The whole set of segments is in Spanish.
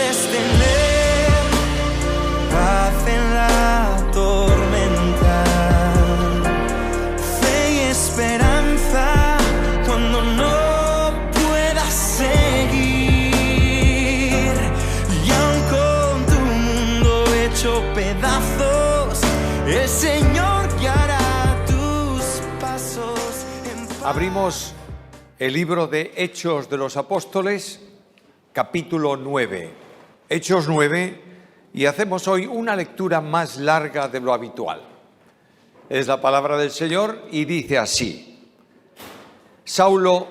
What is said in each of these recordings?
puedes tener paz en la tormenta, fe y esperanza cuando no puedas seguir. Y aun con tu mundo hecho pedazos, el Señor guiará tus pasos en paz. Abrimos el libro de Hechos de los Apóstoles, capítulo 9. Hechos 9, y hacemos hoy una lectura más larga de lo habitual. Es la palabra del Señor y dice así: Saulo,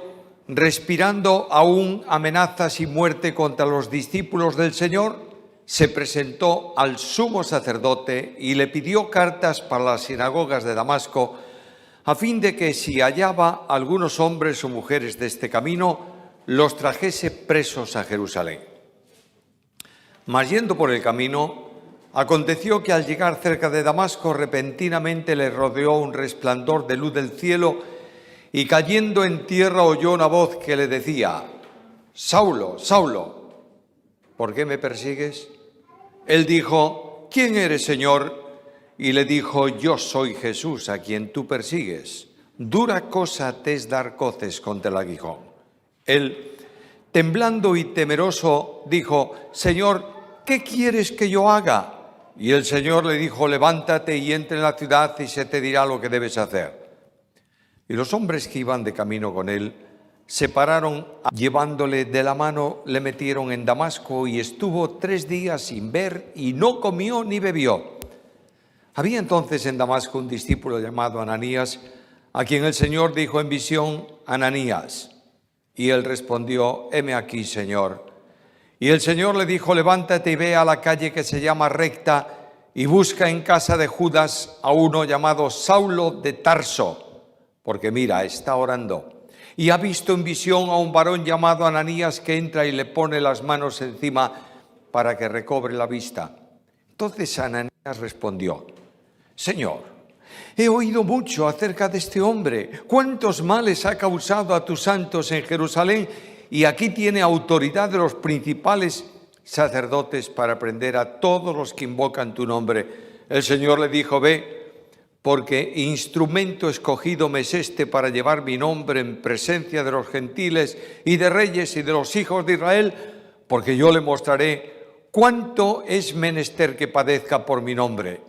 respirando aún amenazas y muerte contra los discípulos del Señor, se presentó al sumo sacerdote y le pidió cartas para las sinagogas de Damasco, a fin de que si hallaba algunos hombres o mujeres de este camino, los trajese presos a Jerusalén. Mas yendo por el camino, aconteció que al llegar cerca de Damasco, repentinamente le rodeó un resplandor de luz del cielo, y cayendo en tierra oyó una voz que le decía: Saulo, Saulo, ¿por qué me persigues? Él dijo: ¿Quién eres, Señor? Y le dijo: yo soy Jesús, a quien tú persigues. Dura cosa te es dar coces contra el aguijón. Él, temblando y temeroso, dijo: Señor, ¿qué quieres que yo haga? Y el Señor le dijo: levántate y entra en la ciudad y se te dirá lo que debes hacer. Y los hombres que iban de camino con él se pararon, llevándole de la mano, le metieron en Damasco, y estuvo 3 días sin ver y no comió ni bebió. Había entonces en Damasco un discípulo llamado Ananías, a quien el Señor dijo en visión: Ananías. Y él respondió: heme aquí, Señor. Y el Señor le dijo: levántate y ve a la calle que se llama Recta, y busca en casa de Judas a uno llamado Saulo de Tarso, porque mira, está orando. Y ha visto en visión a un varón llamado Ananías que entra y le pone las manos encima para que recobre la vista. Entonces Ananías respondió: Señor, he oído mucho acerca de este hombre, cuántos males ha causado a tus santos en Jerusalén, y aquí tiene autoridad de los principales sacerdotes para prender a todos los que invocan tu nombre. El Señor le dijo: ve, porque instrumento escogido me es este para llevar mi nombre en presencia de los gentiles y de reyes y de los hijos de Israel, porque yo le mostraré cuánto es menester que padezca por mi nombre.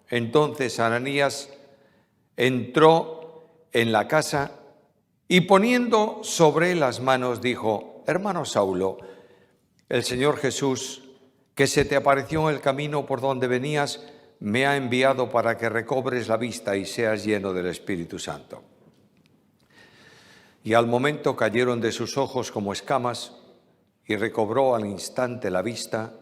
Entonces Ananías entró en la casa y poniendo sobre él las manos dijo: hermano Saulo, el Señor Jesús, que se te apareció en el camino por donde venías, me ha enviado para que recobres la vista y seas lleno del Espíritu Santo. Y al momento cayeron de sus ojos como escamas, y recobró al instante la vista,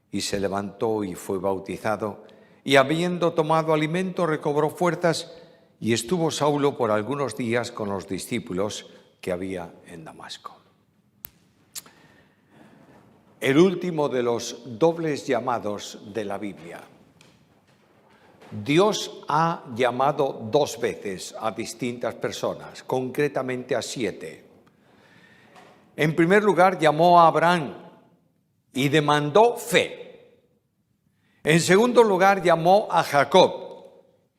y se levantó y fue bautizado, y habiendo tomado alimento recobró fuerzas, y estuvo Saulo por algunos días con los discípulos que había en Damasco. El último de los dobles llamados de la Biblia. Dios ha llamado 2 veces a distintas personas, concretamente a 7. En primer lugar, llamó a Abraham y demandó fe. En segundo lugar, llamó a Jacob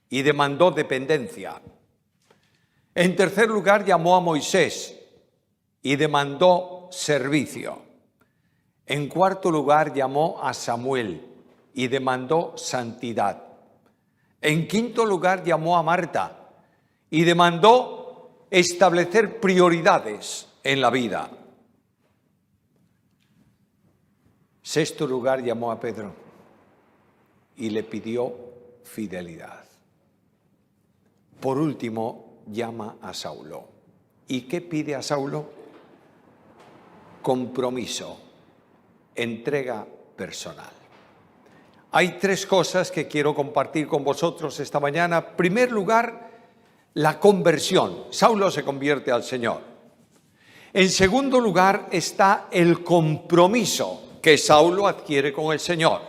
y demandó dependencia. En tercer lugar, llamó a Moisés y demandó servicio. En cuarto lugar, llamó a Samuel y demandó santidad. En quinto lugar, llamó a Marta y demandó establecer prioridades en la vida. Sexto lugar, llamó a Pedro y le pidió fidelidad. Por último, llama a Saulo. ¿Y qué pide a Saulo? Compromiso, entrega personal. Hay 3 cosas que quiero compartir con vosotros esta mañana. En primer lugar, la conversión. Saulo se convierte al Señor. En segundo lugar está el compromiso que Saulo adquiere con el Señor.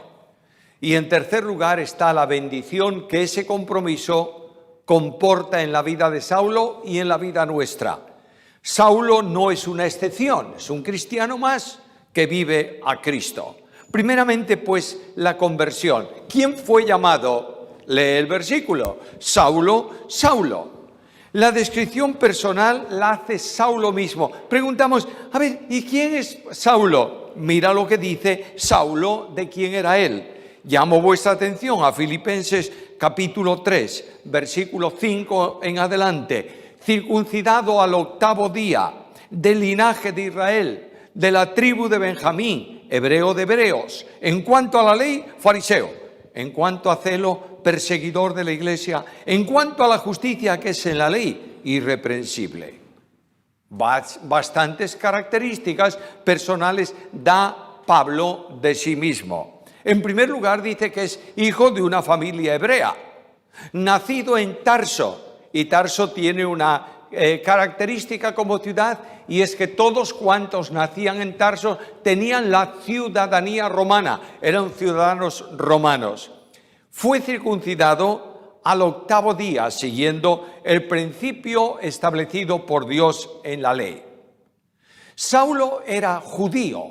Y en tercer lugar está la bendición que ese compromiso comporta en la vida de Saulo y en la vida nuestra. Saulo no es una excepción, es un cristiano más que vive a Cristo. Primeramente, pues, la conversión. ¿Quién fue llamado? Lee el versículo. Saulo, Saulo. La descripción personal la hace Saulo mismo. Preguntamos, a ver, ¿y quién es Saulo? Mira lo que dice Saulo de quién era él. Llamo vuestra atención a Filipenses capítulo 3, versículo 5 en adelante. Circuncidado al 8º día, del linaje de Israel, de la tribu de Benjamín, hebreo de hebreos. En cuanto a la ley, fariseo. En cuanto a celo, perseguidor de la iglesia. En cuanto a la justicia que es en la ley, irreprensible. Bastantes características personales da Pablo de sí mismo. En primer lugar, dice que es hijo de una familia hebrea, nacido en Tarso, y Tarso tiene una característica como ciudad, y es que todos cuantos nacían en Tarso tenían la ciudadanía romana, eran ciudadanos romanos. Fue circuncidado al 8º día, siguiendo el principio establecido por Dios en la ley. Saulo era judío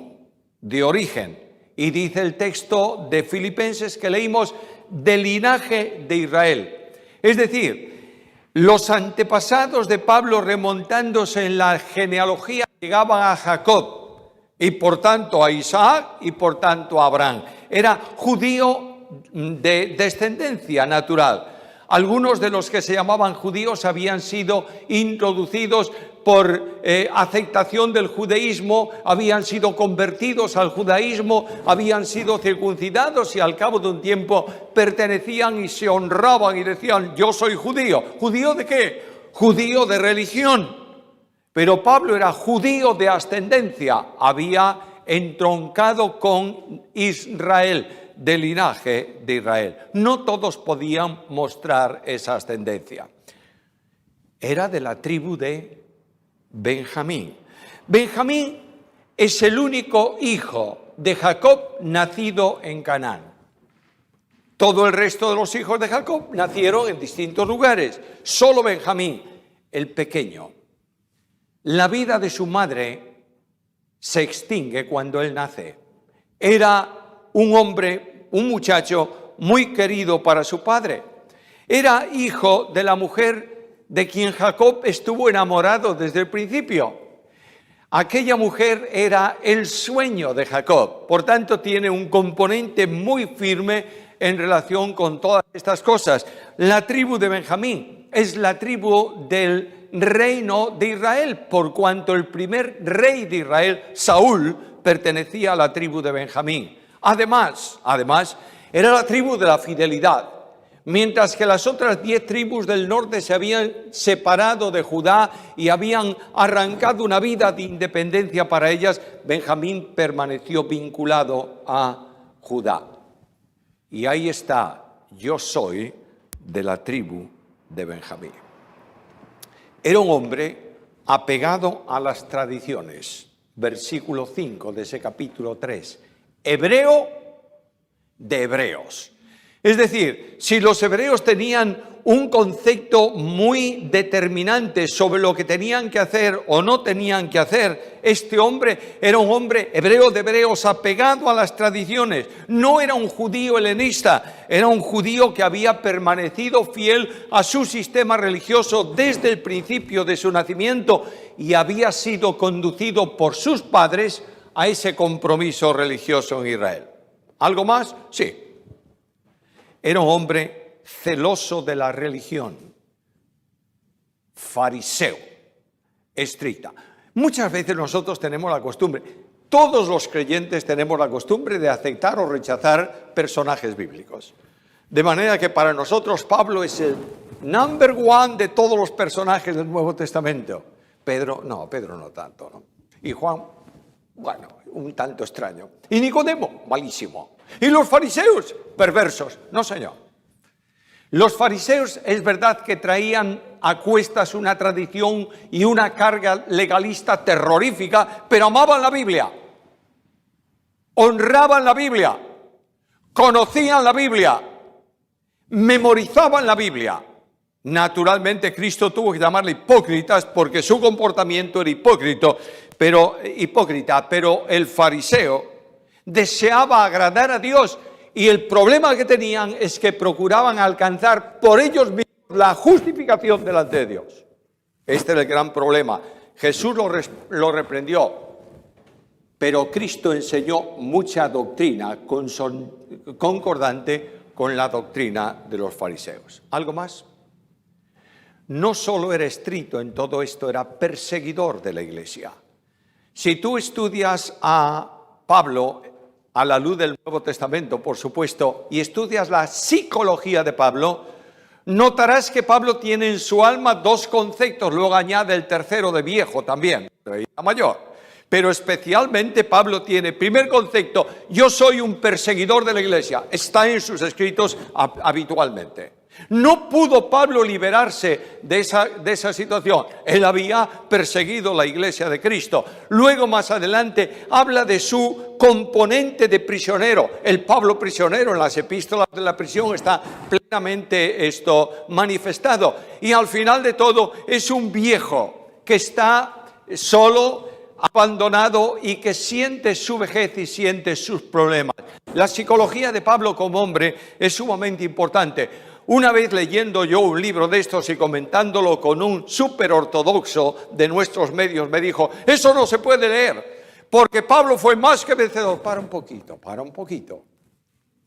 de origen, y dice el texto de Filipenses que leímos, del linaje de Israel. Es decir, los antepasados de Pablo, remontándose en la genealogía, llegaban a Jacob y por tanto a Isaac y por tanto a Abraham. Era judío de descendencia natural. Algunos de los que se llamaban judíos habían sido introducidos por aceptación del judaísmo, habían sido convertidos al judaísmo, habían sido circuncidados y al cabo de un tiempo pertenecían y se honraban y decían, yo soy judío. ¿Judío de qué? Judío de religión. Pero Pablo era judío de ascendencia, había entroncado con Israel, del linaje de Israel. No todos podían mostrar esa ascendencia. Era de la tribu de Benjamín. Benjamín es el único hijo de Jacob nacido en Canaán. Todo el resto de los hijos de Jacob nacieron en distintos lugares. Solo Benjamín, el pequeño. La vida de su madre se extingue cuando él nace. Era un hombre, un muchacho muy querido para su padre. Era hijo de la mujer de quien Jacob estuvo enamorado desde el principio. Aquella mujer era el sueño de Jacob, por tanto tiene un componente muy firme en relación con todas estas cosas. La tribu de Benjamín es la tribu del reino de Israel, por cuanto el primer rey de Israel, Saúl, pertenecía a la tribu de Benjamín. Además, era la tribu de la fidelidad. Mientras que las otras 10 tribus del norte se habían separado de Judá y habían arrancado una vida de independencia para ellas, Benjamín permaneció vinculado a Judá. Y ahí está, yo soy de la tribu de Benjamín. Era un hombre apegado a las tradiciones. Versículo 5 de ese capítulo 3. Hebreo de hebreos. Es decir, si los hebreos tenían un concepto muy determinante sobre lo que tenían que hacer o no tenían que hacer, este hombre era un hombre hebreo de hebreos apegado a las tradiciones. No era un judío helenista, era un judío que había permanecido fiel a su sistema religioso desde el principio de su nacimiento y había sido conducido por sus padres a ese compromiso religioso en Israel. ¿Algo más? Sí. Era un hombre celoso de la religión, fariseo, estricta. Muchas veces nosotros tenemos la costumbre, todos los creyentes tenemos la costumbre de aceptar o rechazar personajes bíblicos. De manera que para nosotros Pablo es el number one de todos los personajes del Nuevo Testamento. Pedro no tanto, ¿no? Y Juan, bueno, un tanto extraño. Y Nicodemo, malísimo. Y los fariseos, perversos. No, señor. Los fariseos es verdad que traían a cuestas una tradición y una carga legalista terrorífica, pero amaban la Biblia, honraban la Biblia, conocían la Biblia, memorizaban la Biblia. Naturalmente Cristo tuvo que llamarle hipócritas porque su comportamiento era hipócrita, pero el fariseo deseaba agradar a Dios, y el problema que tenían es que procuraban alcanzar por ellos mismos la justificación delante de Dios. Este era el gran problema. Jesús lo reprendió, pero Cristo enseñó mucha doctrina concordante con la doctrina de los fariseos. ¿Algo más? No solo era estricto en todo esto, era perseguidor de la iglesia. Si tú estudias a Pablo a la luz del Nuevo Testamento, por supuesto, y estudias la psicología de Pablo, notarás que Pablo tiene en su alma dos conceptos, luego añade el tercero de viejo también, mayor. Pero especialmente Pablo tiene, primer concepto, yo soy un perseguidor de la iglesia, está en sus escritos habitualmente. No pudo Pablo liberarse de esa situación. Él había perseguido la iglesia de Cristo. Luego, más adelante, habla de su componente de prisionero. El Pablo prisionero en las epístolas de la prisión está plenamente manifestado. Y al final de todo, es un viejo que está solo, abandonado y que siente su vejez y siente sus problemas. La psicología de Pablo como hombre es sumamente importante. Una vez leyendo yo un libro de estos y comentándolo con un súper ortodoxo de nuestros medios, me dijo, eso no se puede leer, porque Pablo fue más que vencedor. Para un poquito.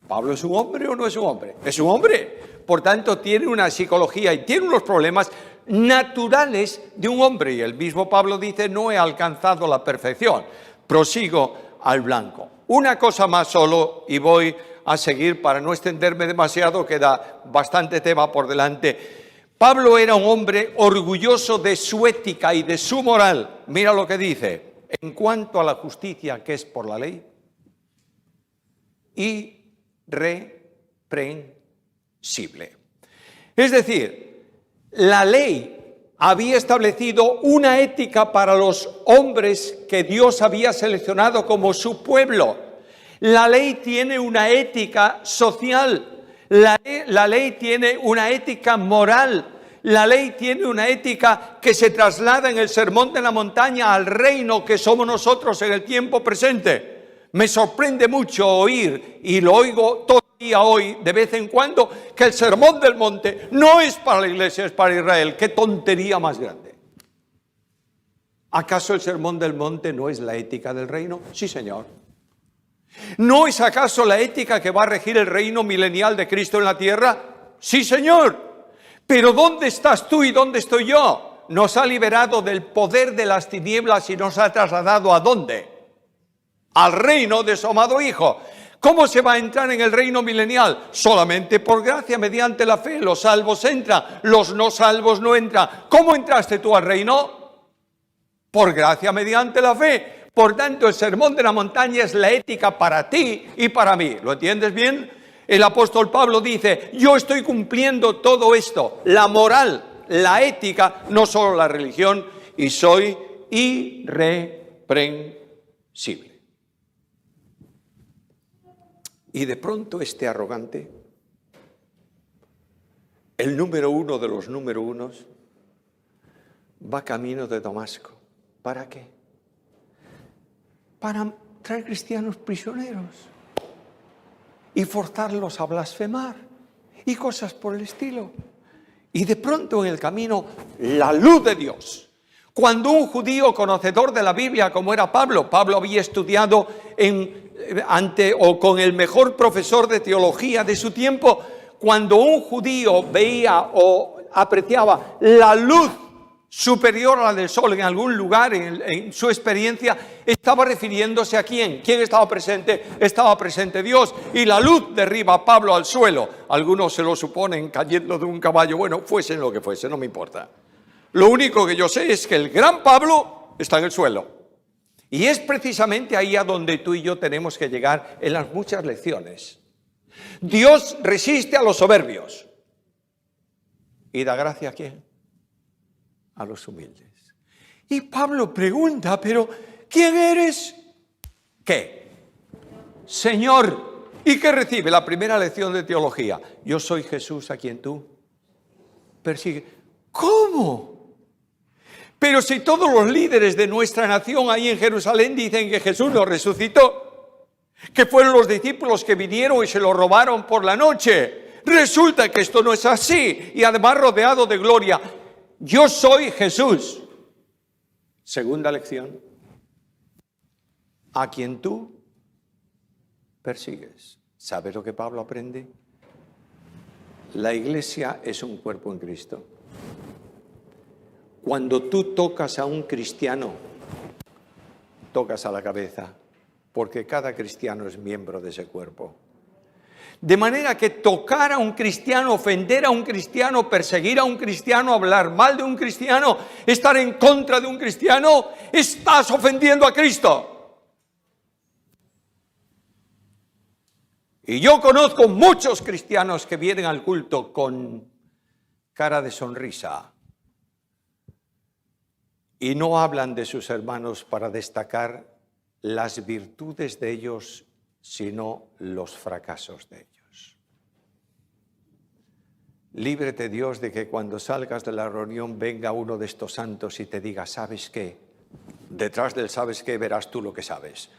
¿Pablo es un hombre o no es un hombre? Es un hombre. Por tanto, tiene una psicología y tiene unos problemas naturales de un hombre. Y el mismo Pablo dice, no he alcanzado la perfección. Prosigo al blanco. Una cosa más solo y voy a seguir para no extenderme demasiado, queda bastante tema por delante. Pablo era un hombre orgulloso de su ética y de su moral. Mira lo que dice, en cuanto a la justicia que es por la ley, irreprensible. Es decir, la ley había establecido una ética para los hombres que Dios había seleccionado como su pueblo. La ley tiene una ética social, la ley tiene una ética moral, la ley tiene una ética que se traslada en el Sermón de la Montaña al reino que somos nosotros en el tiempo presente. Me sorprende mucho oír, y lo oigo todavía hoy de vez en cuando, que el Sermón del Monte no es para la iglesia, es para Israel. ¡Qué tontería más grande! ¿Acaso el Sermón del Monte no es la ética del reino? Sí, señor. ¿No es acaso la ética que va a regir el reino milenial de Cristo en la tierra? Sí, señor. Pero ¿dónde estás tú y dónde estoy yo? Nos ha liberado del poder de las tinieblas y nos ha trasladado ¿a dónde? Al reino de su amado Hijo. ¿Cómo se va a entrar en el reino milenial? Solamente por gracia, mediante la fe. Los salvos entran, los no salvos no entran. ¿Cómo entraste tú al reino? Por gracia, mediante la fe. Por tanto, el Sermón de la Montaña es la ética para ti y para mí. ¿Lo entiendes bien? El apóstol Pablo dice, yo estoy cumpliendo todo esto, la moral, la ética, no solo la religión, y soy irreprensible. Y de pronto este arrogante, el número uno de los número unos, va camino de Damasco. ¿Para qué? Para traer cristianos prisioneros y forzarlos a blasfemar y cosas por el estilo. Y de pronto en el camino, la luz de Dios. Cuando un judío conocedor de la Biblia, como era Pablo había estudiado con el mejor profesor de teología de su tiempo, cuando un judío veía o apreciaba la luz superior a la del sol en algún lugar, en su experiencia, estaba refiriéndose a ¿quién? ¿Quién estaba presente? Estaba presente Dios, y la luz derriba a Pablo al suelo. Algunos se lo suponen cayendo de un caballo. Bueno, fuesen lo que fuese, no me importa. Lo único que yo sé es que el gran Pablo está en el suelo. Y es precisamente ahí a donde tú y yo tenemos que llegar en las muchas lecciones. Dios resiste a los soberbios. ¿Y da gracia a quién? A los humildes. Y Pablo pregunta, pero ¿quién eres? ¿Qué? Señor. ¿Y qué recibe? La primera lección de teología. Yo soy Jesús a quien tú persigues. ¿Cómo? Pero si todos los líderes de nuestra nación ahí en Jerusalén dicen que Jesús lo resucitó, que fueron los discípulos que vinieron y se lo robaron por la noche. Resulta que esto no es así, y además rodeado de gloria. Yo soy Jesús. Segunda lección: a quien tú persigues. ¿Sabes lo que Pablo aprende? La iglesia es un cuerpo en Cristo. Cuando tú tocas a un cristiano, tocas a la cabeza, porque cada cristiano es miembro de ese cuerpo. De manera que tocar a un cristiano, ofender a un cristiano, perseguir a un cristiano, hablar mal de un cristiano, estar en contra de un cristiano, estás ofendiendo a Cristo. Y yo conozco muchos cristianos que vienen al culto con cara de sonrisa y no hablan de sus hermanos para destacar las virtudes de ellos, sino los fracasos de ellos. Líbrete Dios de que cuando salgas de la reunión venga uno de estos santos y te diga, ¿sabes qué? Detrás del ¿sabes qué? Verás tú lo que sabes.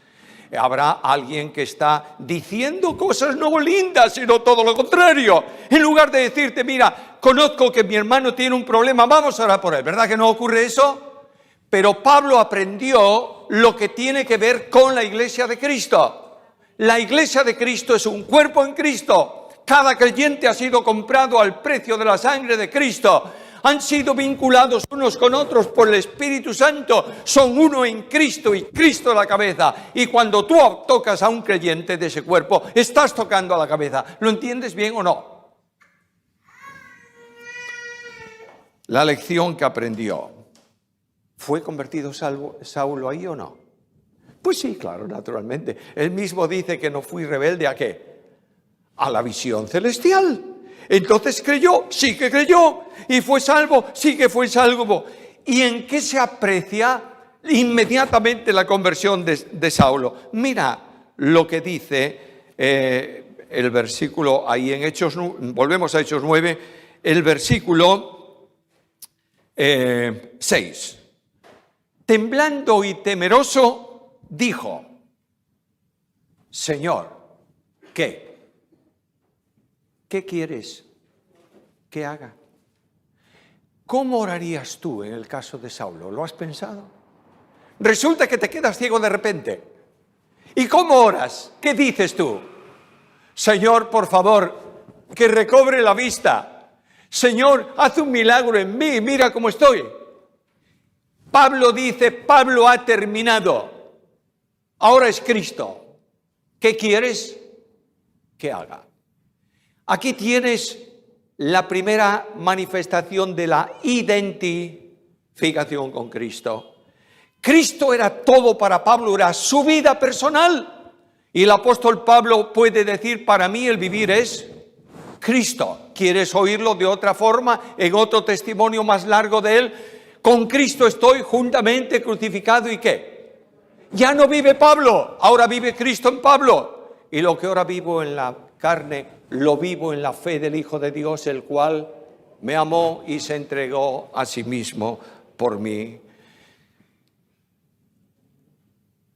Habrá alguien que está diciendo cosas no lindas, sino todo lo contrario. En lugar de decirte, mira, conozco que mi hermano tiene un problema, vamos a orar por él. ¿Verdad que no ocurre eso? Pero Pablo aprendió lo que tiene que ver con la iglesia de Cristo. La iglesia de Cristo es un cuerpo en Cristo. Cada creyente ha sido comprado al precio de la sangre de Cristo. Han sido vinculados unos con otros por el Espíritu Santo. Son uno en Cristo y Cristo la cabeza. Y cuando tú tocas a un creyente de ese cuerpo, estás tocando a la cabeza. ¿Lo entiendes bien o no? La lección que aprendió. ¿Fue convertido Saulo ahí o no? Pues sí, claro, naturalmente. Él mismo dice que no fui rebelde ¿a qué? A la visión celestial. Entonces creyó, sí que creyó, y fue salvo, sí que fue salvo. ¿Y en qué se aprecia inmediatamente la conversión de Saulo? Mira lo que dice el versículo ahí en Hechos, volvemos a Hechos 9, el versículo 6. Temblando y temeroso, dijo, Señor, ¿qué? ¿Qué quieres que haga? ¿Cómo orarías tú en el caso de Saulo? ¿Lo has pensado? Resulta que te quedas ciego de repente. ¿Y cómo oras? ¿Qué dices tú? Señor, por favor, que recobre la vista. Señor, haz un milagro en mí, mira cómo estoy. Pablo dice, Pablo ha terminado. Ahora es Cristo. ¿Qué quieres que haga? Aquí tienes la primera manifestación de la identificación con Cristo. Cristo era todo para Pablo, era su vida personal. Y el apóstol Pablo puede decir, para mí el vivir es Cristo. ¿Quieres oírlo de otra forma? En otro testimonio más largo de él, con Cristo estoy juntamente crucificado y ¿qué? Ya no vive Pablo, ahora vive Cristo en Pablo. Y lo que ahora vivo en la carne, lo vivo en la fe del Hijo de Dios, el cual me amó y se entregó a sí mismo por mí.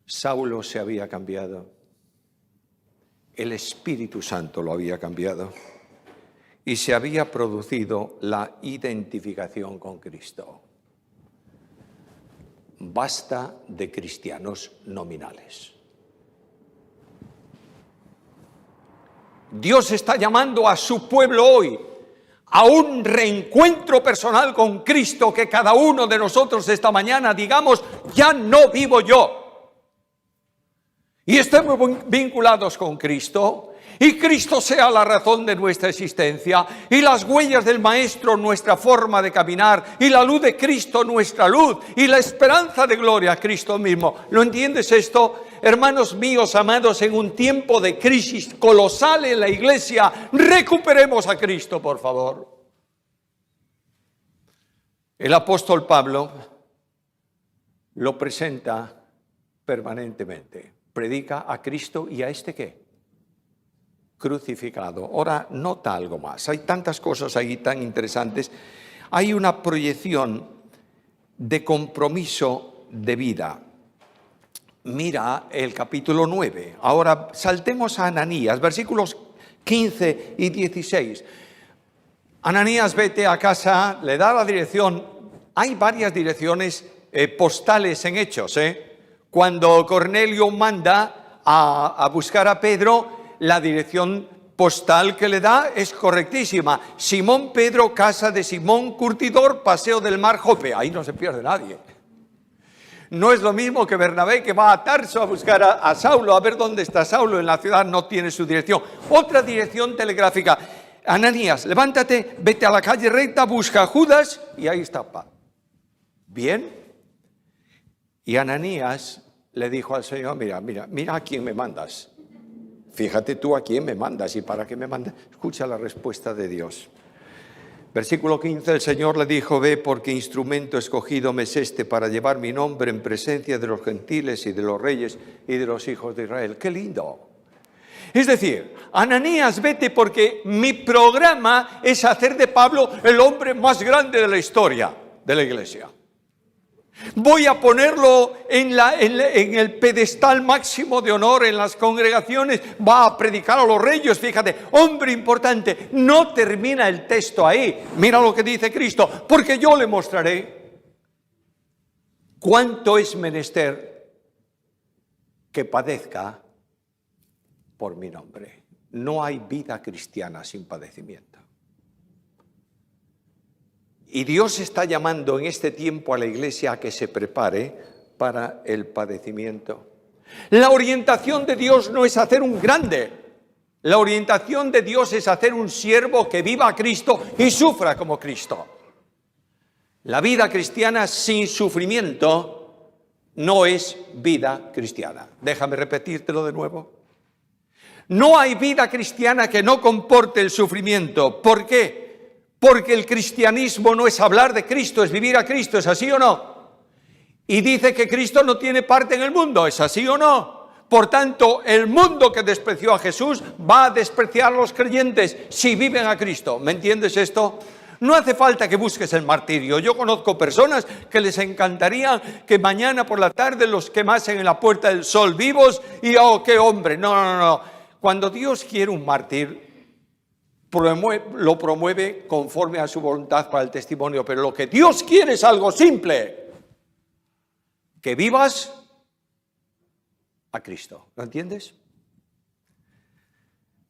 Saulo se había cambiado. El Espíritu Santo lo había cambiado. Y se había producido la identificación con Cristo. Basta de cristianos nominales. Dios está llamando a su pueblo hoy a un reencuentro personal con Cristo, que cada uno de nosotros esta mañana digamos, ya no vivo yo. Y estemos vinculados con Cristo, y Cristo sea la razón de nuestra existencia, y las huellas del Maestro nuestra forma de caminar, y la luz de Cristo nuestra luz, y la esperanza de gloria a Cristo mismo. ¿Lo entiendes esto? Hermanos míos, amados, en un tiempo de crisis colosal en la iglesia, recuperemos a Cristo, por favor. El apóstol Pablo lo presenta permanentemente. Predica a Cristo y a este ¿qué? Crucificado. Ahora nota algo más. Hay tantas cosas ahí tan interesantes. Hay una proyección de compromiso de vida. Mira el capítulo 9. Ahora saltemos a Ananías, versículos 15 y 16. Ananías, vete a casa, le da la dirección. Hay varias direcciones postales en Hechos. Cuando Cornelio manda a buscar a Pedro, la dirección postal que le da es correctísima. Simón Pedro, casa de Simón Curtidor, Paseo del Mar, Jope. Ahí no se pierde nadie. No es lo mismo que Bernabé, que va a Tarso a buscar a Saulo, a ver dónde está Saulo en la ciudad, no tiene su dirección. Otra dirección telegráfica. Ananías, levántate, vete a la calle recta, busca a Judas y ahí está. Bien. Y Ananías le dijo al Señor, mira a quién me mandas. Fíjate tú a quién me mandas y para qué me mandas. Escucha la respuesta de Dios. Versículo 15, el Señor le dijo, ve porque instrumento escogido me es este para llevar mi nombre en presencia de los gentiles y de los reyes y de los hijos de Israel. ¡Qué lindo! Es decir, Ananías, vete porque mi programa es hacer de Pablo el hombre más grande de la historia de la iglesia. Voy a ponerlo en el pedestal máximo de honor en las congregaciones, va a predicar a los reyes, fíjate, hombre importante. No termina el texto ahí, mira lo que dice Cristo, porque yo le mostraré cuánto es menester que padezca por mi nombre. No hay vida cristiana sin padecimiento. Y Dios está llamando en este tiempo a la iglesia a que se prepare para el padecimiento. La orientación de Dios no es hacer un grande. La orientación de Dios es hacer un siervo que viva a Cristo y sufra como Cristo. La vida cristiana sin sufrimiento no es vida cristiana. Déjame repetírtelo de nuevo. No hay vida cristiana que no comporte el sufrimiento. ¿Por qué? Porque el cristianismo no es hablar de Cristo, es vivir a Cristo, ¿es así o no? Y dice que Cristo no tiene parte en el mundo, ¿es así o no? Por tanto, el mundo que despreció a Jesús va a despreciar a los creyentes si viven a Cristo. ¿Me entiendes esto? No hace falta que busques el martirio. Yo conozco personas que les encantaría que mañana por la tarde los quemasen en la Puerta del Sol vivos y ¡oh, qué hombre! No. Cuando Dios quiere un mártir, lo promueve conforme a su voluntad para el testimonio, pero lo que Dios quiere es algo simple, que vivas a Cristo. ¿Lo entiendes?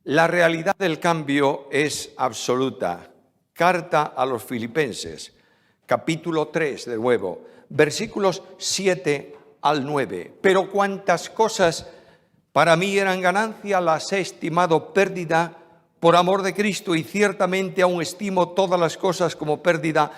La realidad del cambio es absoluta. Carta a los Filipenses, capítulo 3 de nuevo, versículos 7 al 9. Pero cuantas cosas para mí eran ganancia, las he estimado pérdida por amor de Cristo, y ciertamente aún estimo todas las cosas como pérdida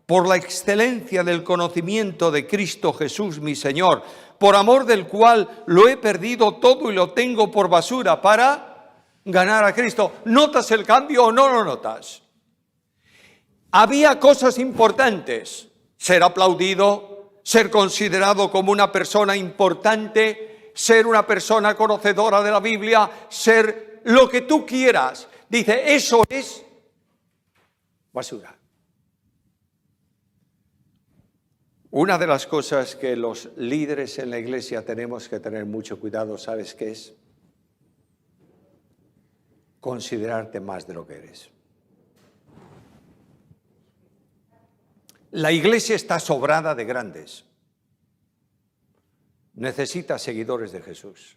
por la excelencia del conocimiento de Cristo Jesús mi Señor, por amor del cual lo he perdido todo y lo tengo por basura para ganar a Cristo. ¿Notas el cambio o no lo notas? Había cosas importantes: ser aplaudido, ser considerado como una persona importante, ser una persona conocedora de la Biblia, ser lo que tú quieras. Dice, eso es basura. Una de las cosas que los líderes en la iglesia tenemos que tener mucho cuidado, ¿sabes qué es? Considerarte más de lo que eres. La iglesia está sobrada de grandes. Necesita seguidores de Jesús.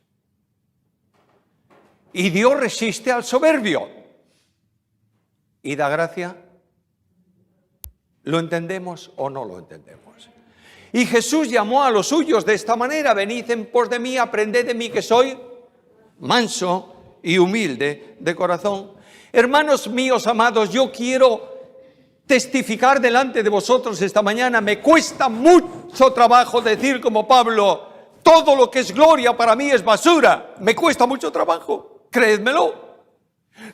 Y Dios resiste al soberbio y da gracia. ¿Lo entendemos o no lo entendemos? Y Jesús llamó a los suyos de esta manera: venid en pos de mí, aprended de mí que soy manso y humilde de corazón. Hermanos míos amados, yo quiero testificar delante de vosotros esta mañana. Me cuesta mucho trabajo decir como Pablo: todo lo que es gloria para mí es basura. Me cuesta mucho trabajo. Créedmelo.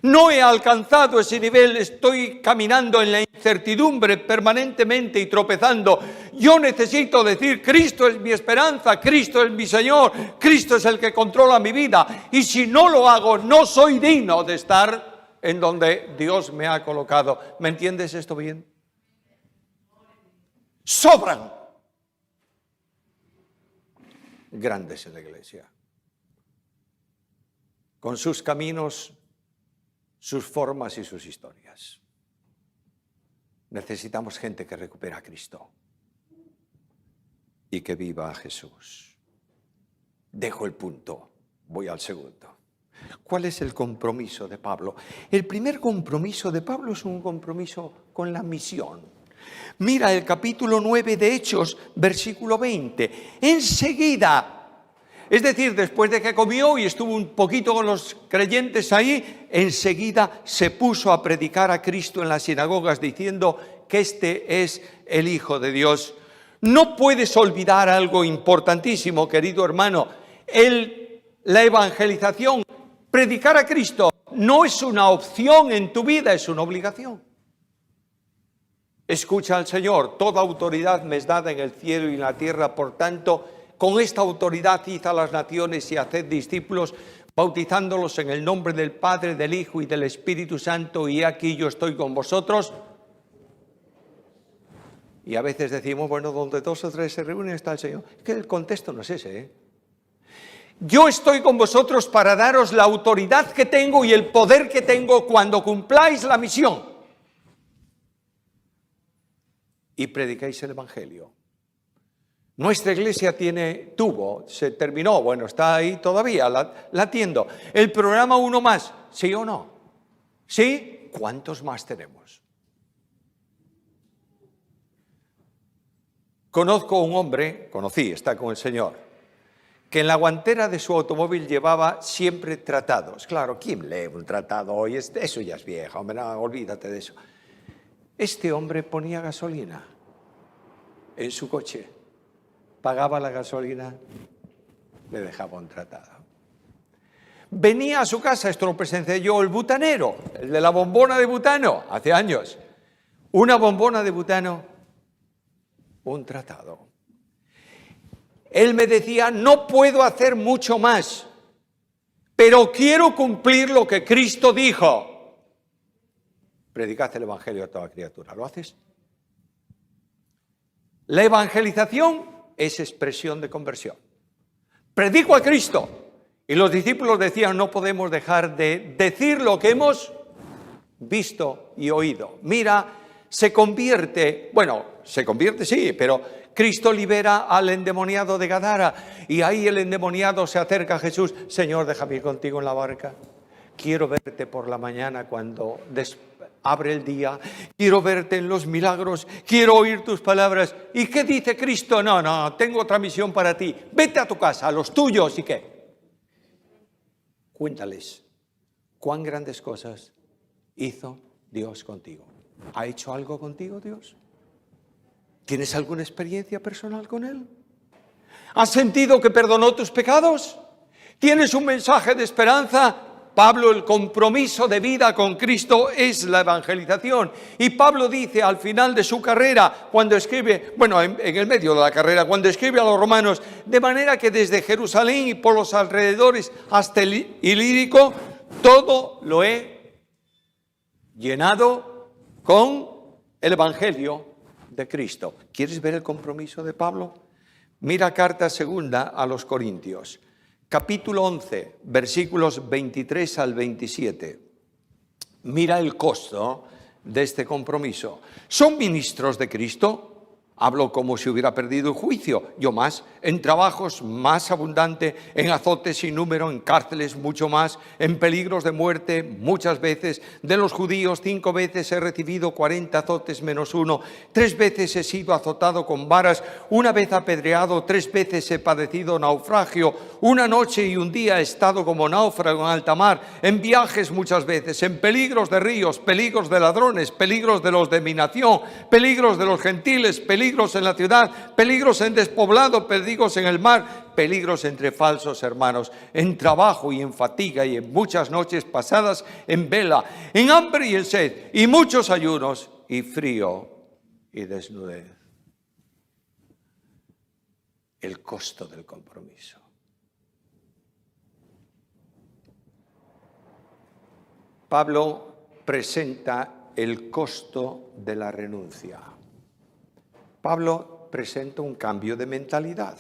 No he alcanzado ese nivel, estoy caminando en la incertidumbre permanentemente y tropezando. Yo necesito decir: Cristo es mi esperanza, Cristo es mi Señor, Cristo es el que controla mi vida. Y si no lo hago, no soy digno de estar en donde Dios me ha colocado. ¿Me entiendes esto bien? Sobran. grandes en la iglesia, con sus caminos, sus formas y sus historias. Necesitamos gente que recupera a Cristo y que viva a Jesús. Dejo el punto, voy al segundo. ¿Cuál es el compromiso de Pablo? El primer compromiso de Pablo es un compromiso con la misión. Mira el capítulo 9 de Hechos, versículo 20. Enseguida, es decir, después de que comió y estuvo un poquito con los creyentes ahí, enseguida se puso a predicar a Cristo en las sinagogas diciendo que este es el Hijo de Dios. No puedes olvidar algo importantísimo, querido hermano. La evangelización, predicar a Cristo, no es una opción en tu vida, es una obligación. Escucha al Señor: toda autoridad me es dada en el cielo y en la tierra, por tanto, con esta autoridad id a las naciones y haced discípulos, bautizándolos en el nombre del Padre, del Hijo y del Espíritu Santo, y aquí yo estoy con vosotros. Y a veces decimos, bueno, donde 2 o 3 se reúnen está el Señor. Es que el contexto no es ese, ¿eh? Yo estoy con vosotros para daros la autoridad que tengo y el poder que tengo cuando cumpláis la misión y predicáis el Evangelio. Nuestra iglesia se terminó, bueno, está ahí todavía, latiendo. El programa Uno Más, ¿sí o no? ¿Sí? ¿Cuántos más tenemos? Está con el Señor, que en la guantera de su automóvil llevaba siempre tratados. Claro, ¿quién lee un tratado hoy? Eso ya es viejo, hombre, no, olvídate de eso. Este hombre ponía gasolina en su coche, pagaba la gasolina, le dejaba un tratado. Venía a su casa, esto lo presencié yo, el butanero, el de la bombona de butano, hace años. Una bombona de butano, un tratado. Él me decía, no puedo hacer mucho más, pero quiero cumplir lo que Cristo dijo. Predicad el Evangelio a toda criatura. ¿Lo haces? La evangelización es expresión de conversión. Predico a Cristo. Y los discípulos decían, no podemos dejar de decir lo que hemos visto y oído. Mira, se convierte sí, pero Cristo libera al endemoniado de Gadara y ahí el endemoniado se acerca a Jesús. Señor, déjame ir contigo en la barca. Quiero verte por la mañana cuando abre el día. Quiero verte en los milagros. Quiero oír tus palabras. ¿Y qué dice Cristo? No, tengo otra misión para ti. Vete a tu casa, a los tuyos. ¿Y qué? Cuéntales cuán grandes cosas hizo Dios contigo. ¿Ha hecho algo contigo Dios? ¿Tienes alguna experiencia personal con Él? ¿Has sentido que perdonó tus pecados? ¿Tienes un mensaje de esperanza? Pablo, el compromiso de vida con Cristo es la evangelización. Y Pablo dice al final de su carrera, cuando escribe, en el medio de la carrera, cuando escribe a los romanos, de manera que desde Jerusalén y por los alrededores hasta el Ilírico, todo lo he llenado con el Evangelio de Cristo. ¿Quieres ver el compromiso de Pablo? Mira carta segunda a los Corintios, capítulo 11, versículos 23 al 27. Mira el costo de este compromiso. ¿Son ministros de Cristo? Hablo como si hubiera perdido el juicio. Yo más, en trabajos más abundante, en azotes sin número, en cárceles mucho más, en peligros de muerte muchas veces. De los judíos 5 veces he recibido 40 azotes menos 1. 3 veces he sido azotado con varas, 1 vez apedreado, 3 veces he padecido naufragio. 1 noche y 1 día he estado como náufrago en alta mar, en viajes muchas veces, en peligros de ríos, peligros de ladrones, peligros de los de mi nación, peligros de los gentiles, peligros en la ciudad, peligros en despoblado, peligros en el mar, peligros entre falsos hermanos, en trabajo y en fatiga y en muchas noches pasadas en vela, en hambre y en sed, y muchos ayunos y frío y desnudez. El costo del compromiso. Pablo presenta el costo de la renuncia. Pablo presenta un cambio de mentalidad.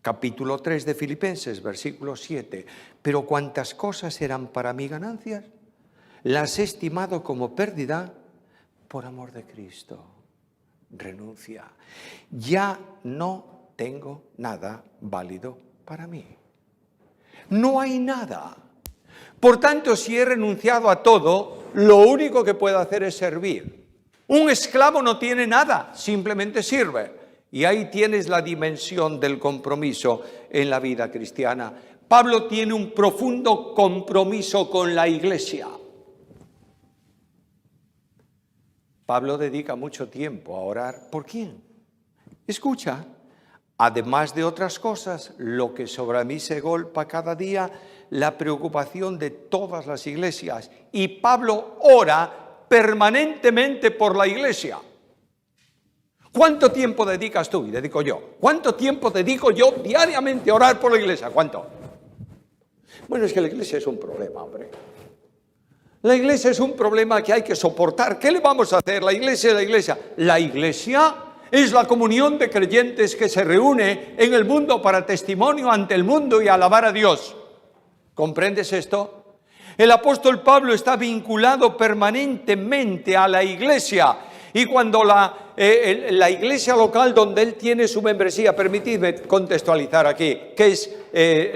Capítulo 3 de Filipenses, versículo 7. Pero cuantas cosas eran para mí ganancias, las he estimado como pérdida por amor de Cristo. Renuncia. Ya no tengo nada válido para mí. No hay nada. Por tanto, si he renunciado a todo, lo único que puedo hacer es servir. Un esclavo no tiene nada, simplemente sirve. Y ahí tienes la dimensión del compromiso en la vida cristiana. Pablo tiene un profundo compromiso con la iglesia. Pablo dedica mucho tiempo a orar. ¿Por quién? Escucha. Además de otras cosas, lo que sobre mí se golpa cada día, la preocupación de todas las iglesias. Y Pablo ora permanentemente por la iglesia. ¿Cuánto tiempo dedicas tú y dedico yo? ¿Cuánto tiempo dedico yo diariamente a orar por la iglesia? ¿Cuánto? Bueno, es que la iglesia es un problema, hombre. La iglesia es un problema que hay que soportar. ¿Qué le vamos a hacer? La iglesia es la iglesia. La iglesia es la comunión de creyentes que se reúne en el mundo para testimonio ante el mundo y alabar a Dios. ¿Comprendes esto? El apóstol Pablo está vinculado permanentemente a la iglesia. Y cuando la iglesia local donde él tiene su membresía, permitidme contextualizar aquí, que es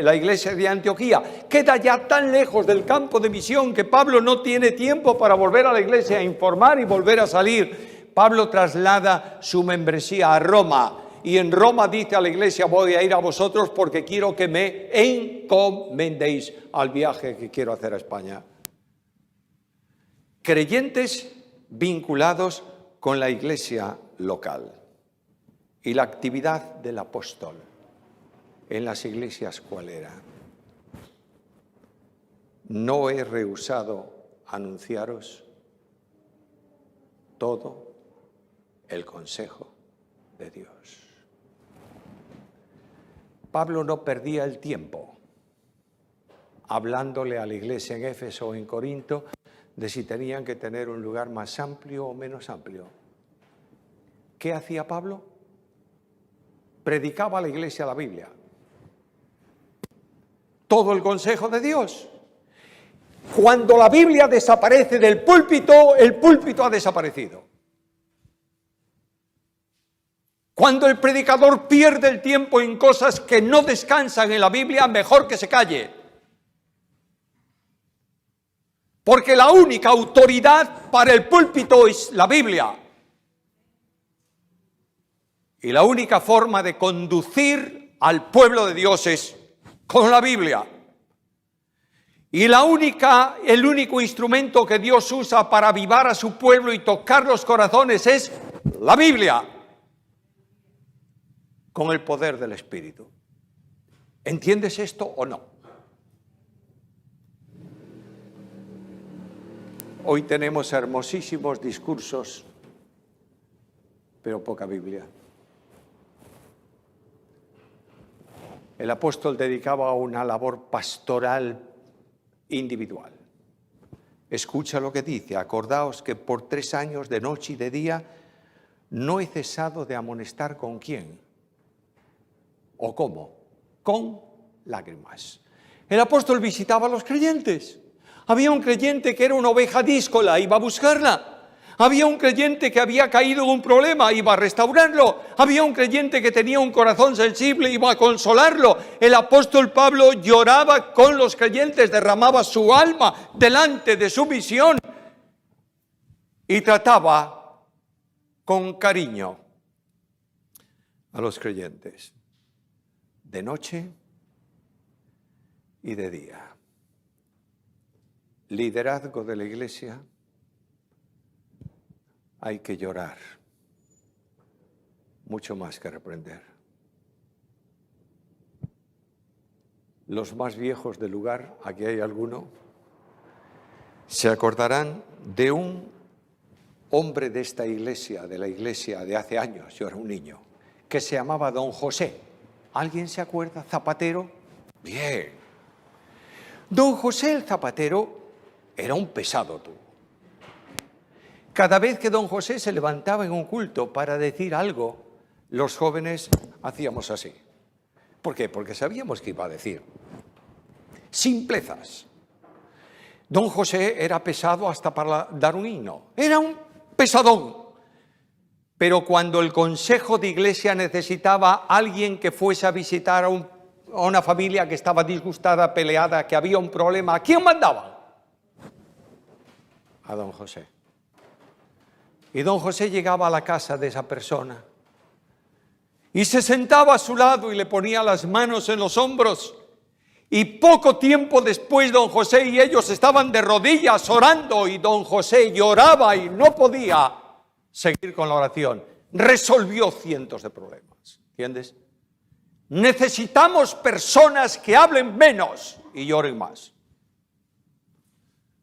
la iglesia de Antioquía, queda ya tan lejos del campo de misión que Pablo no tiene tiempo para volver a la iglesia a informar y volver a salir. Pablo traslada su membresía a Roma y en Roma dice a la iglesia: voy a ir a vosotros porque quiero que me encomendéis al viaje que quiero hacer a España. Creyentes vinculados con la iglesia local y la actividad del apóstol en las iglesias, ¿cuál era? No he rehusado anunciaros todo el consejo de Dios. Pablo no perdía el tiempo hablándole a la iglesia en Éfeso o en Corinto de si tenían que tener un lugar más amplio o menos amplio. ¿Qué hacía Pablo? Predicaba a la iglesia la Biblia. Todo el consejo de Dios. Cuando la Biblia desaparece del púlpito, el púlpito ha desaparecido. Cuando el predicador pierde el tiempo en cosas que no descansan en la Biblia, mejor que se calle. Porque la única autoridad para el púlpito es la Biblia. Y la única forma de conducir al pueblo de Dios es con la Biblia. Y el único instrumento que Dios usa para avivar a su pueblo y tocar los corazones es la Biblia. Con el poder del Espíritu. ¿Entiendes esto o no? Hoy tenemos hermosísimos discursos, pero poca Biblia. El apóstol dedicaba una labor pastoral individual. Escucha lo que dice: acordaos que por 3 años de noche y de día no he cesado de amonestar ¿con quién? ¿O cómo? Con lágrimas. El apóstol visitaba a los creyentes. Había un creyente que era una oveja díscola, iba a buscarla. Había un creyente que había caído en un problema, iba a restaurarlo. Había un creyente que tenía un corazón sensible, iba a consolarlo. El apóstol Pablo lloraba con los creyentes, derramaba su alma delante de su visión y trataba con cariño a los creyentes, de noche y de día. Liderazgo de la iglesia, hay que llorar, mucho más que reprender. Los más viejos del lugar, aquí hay alguno, se acordarán de un hombre de esta iglesia, de la iglesia de hace años, yo era un niño, que se llamaba Don José. ¿Alguien se acuerda? Zapatero. Bien. Don José el zapatero era un pesado tú. Cada vez que don José se levantaba en un culto para decir algo, los jóvenes hacíamos así. ¿Por qué? Porque sabíamos que iba a decir simplezas. Don José era pesado hasta para dar un himno. Era un pesadón. Pero cuando el consejo de iglesia necesitaba a alguien que fuese a visitar a una familia que estaba disgustada, peleada, que había un problema, ¿a quién mandaba? A don José. Y don José llegaba a la casa de esa persona y se sentaba a su lado y le ponía las manos en los hombros. Y poco tiempo después don José y ellos estaban de rodillas orando y don José lloraba y no podía seguir con la oración. Resolvió cientos de problemas. ¿Entiendes? Necesitamos personas que hablen menos y lloren más.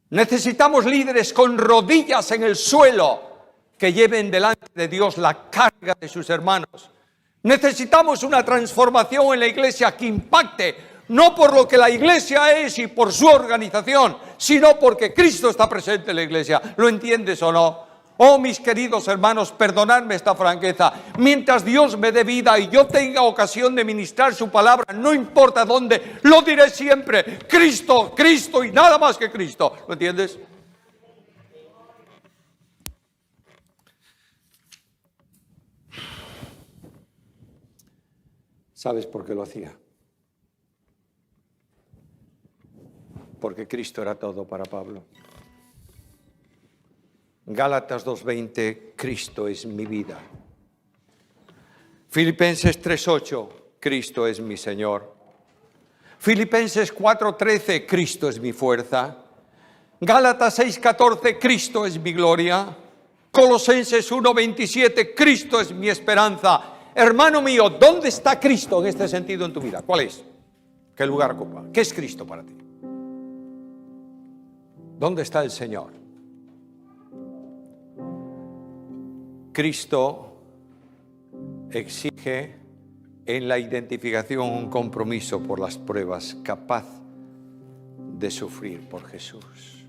Necesitamos líderes con rodillas en el suelo que lleven delante de Dios la carga de sus hermanos. Necesitamos una transformación en la iglesia que impacte, no por lo que la iglesia es y por su organización, sino porque Cristo está presente en la iglesia. ¿Lo entiendes o no? Oh, mis queridos hermanos, perdonadme esta franqueza. Mientras Dios me dé vida y yo tenga ocasión de ministrar su palabra, no importa dónde, lo diré siempre. Cristo, Cristo y nada más que Cristo. ¿Lo entiendes? ¿Sabes por qué lo hacía? Porque Cristo era todo para Pablo. Gálatas 2:20, Cristo es mi vida. Filipenses 3:8, Cristo es mi Señor. Filipenses 4:13, Cristo es mi fuerza. Gálatas 6:14, Cristo es mi gloria. Colosenses 1:27, Cristo es mi esperanza. Hermano mío, ¿dónde está Cristo en este sentido en tu vida? ¿Cuál es? ¿Qué lugar ocupa? ¿Qué es Cristo para ti? ¿Dónde está el Señor? Cristo exige en la identificación un compromiso por las pruebas, capaz de sufrir por Jesús.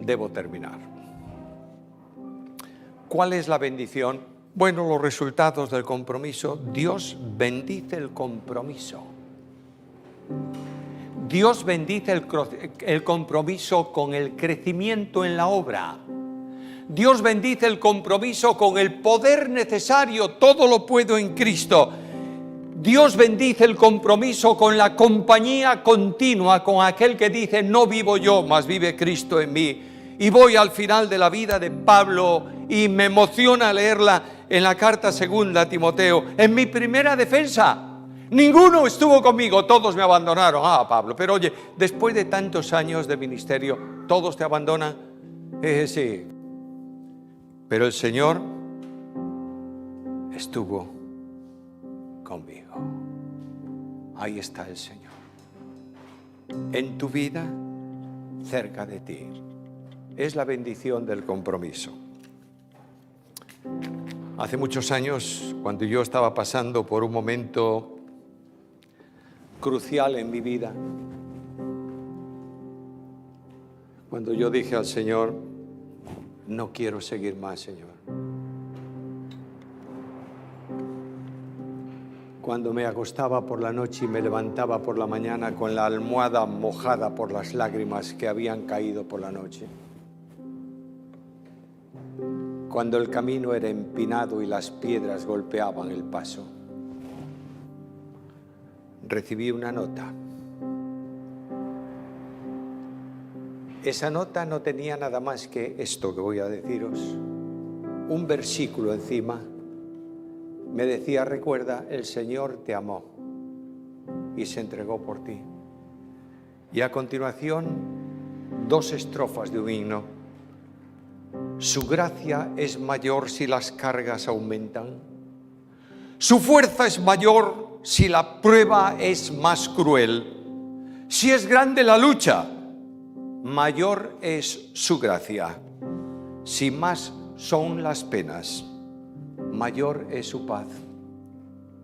Debo terminar. ¿Cuál es la bendición? Bueno, los resultados del compromiso. Dios bendice el compromiso. Dios bendice el compromiso con el crecimiento en la obra. Dios bendice el compromiso con el poder necesario. Todo lo puedo en Cristo. Dios bendice el compromiso con la compañía continua con aquel que dice: no vivo yo, mas vive Cristo en mí. Y voy al final de la vida de Pablo y me emociona leerla en la carta segunda a Timoteo. En mi primera defensa, ninguno estuvo conmigo, todos me abandonaron. Pablo, pero oye, después de tantos años de ministerio, ¿todos te abandonan? Sí. Pero el Señor estuvo conmigo. Ahí está el Señor. En tu vida, cerca de ti. Es la bendición del compromiso. Hace muchos años, cuando yo estaba pasando por un momento crucial en mi vida, cuando yo dije al Señor: no quiero seguir más, Señor. Cuando me acostaba por la noche y me levantaba por la mañana con la almohada mojada por las lágrimas que habían caído por la noche. Cuando el camino era empinado y las piedras golpeaban el paso. Recibí una nota. Esa nota no tenía nada más que esto que voy a deciros. Un versículo encima. Me decía: recuerda, el Señor te amó y se entregó por ti. Y a continuación, 2 estrofas de un himno. Su gracia es mayor si las cargas aumentan. Su fuerza es mayor si la prueba es más cruel. Si es grande la lucha, mayor es su gracia. Si más son las penas, mayor es su paz.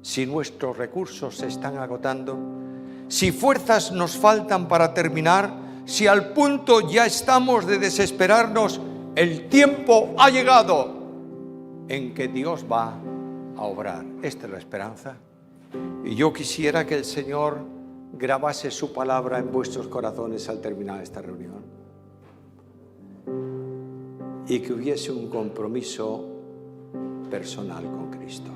Si nuestros recursos se están agotando, si fuerzas nos faltan para terminar, si al punto ya estamos de desesperarnos, el tiempo ha llegado en que Dios va a obrar. Esta es la esperanza. Y yo quisiera que el Señor grabase su palabra en vuestros corazones al terminar esta reunión. Y que hubiese un compromiso personal con Cristo.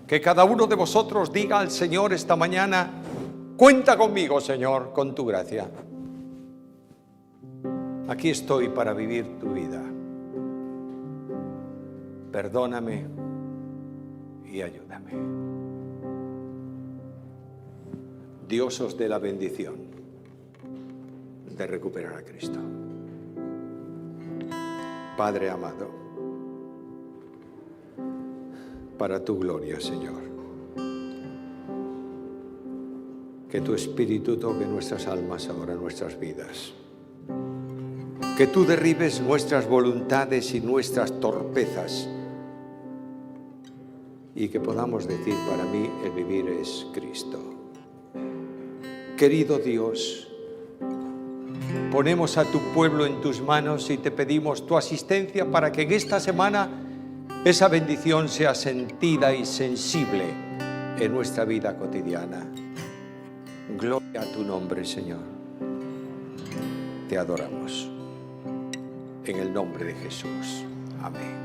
Que cada uno de vosotros diga al Señor esta mañana: cuenta conmigo, Señor, con tu gracia. Aquí estoy para vivir tu vida. Perdóname y ayúdame. Dios os dé la bendición de recuperar a Cristo. Padre amado, para tu gloria, Señor, que tu Espíritu toque nuestras almas ahora, nuestras vidas. Que tú derribes nuestras voluntades y nuestras torpezas y que podamos decir: para mí el vivir es Cristo. Querido Dios, ponemos a tu pueblo en tus manos y te pedimos tu asistencia para que en esta semana esa bendición sea sentida y sensible en nuestra vida cotidiana. Gloria a tu nombre, Señor. Te adoramos. En el nombre de Jesús. Amén.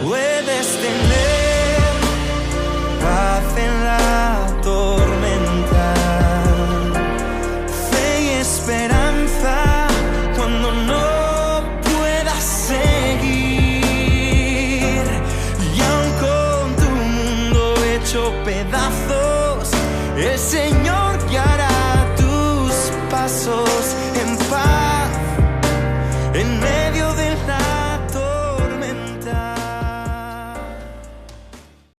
Puedes tener paz en la tormenta, fe y esperanza cuando no puedas seguir. Y aun con tu mundo hecho pedazos, el Señor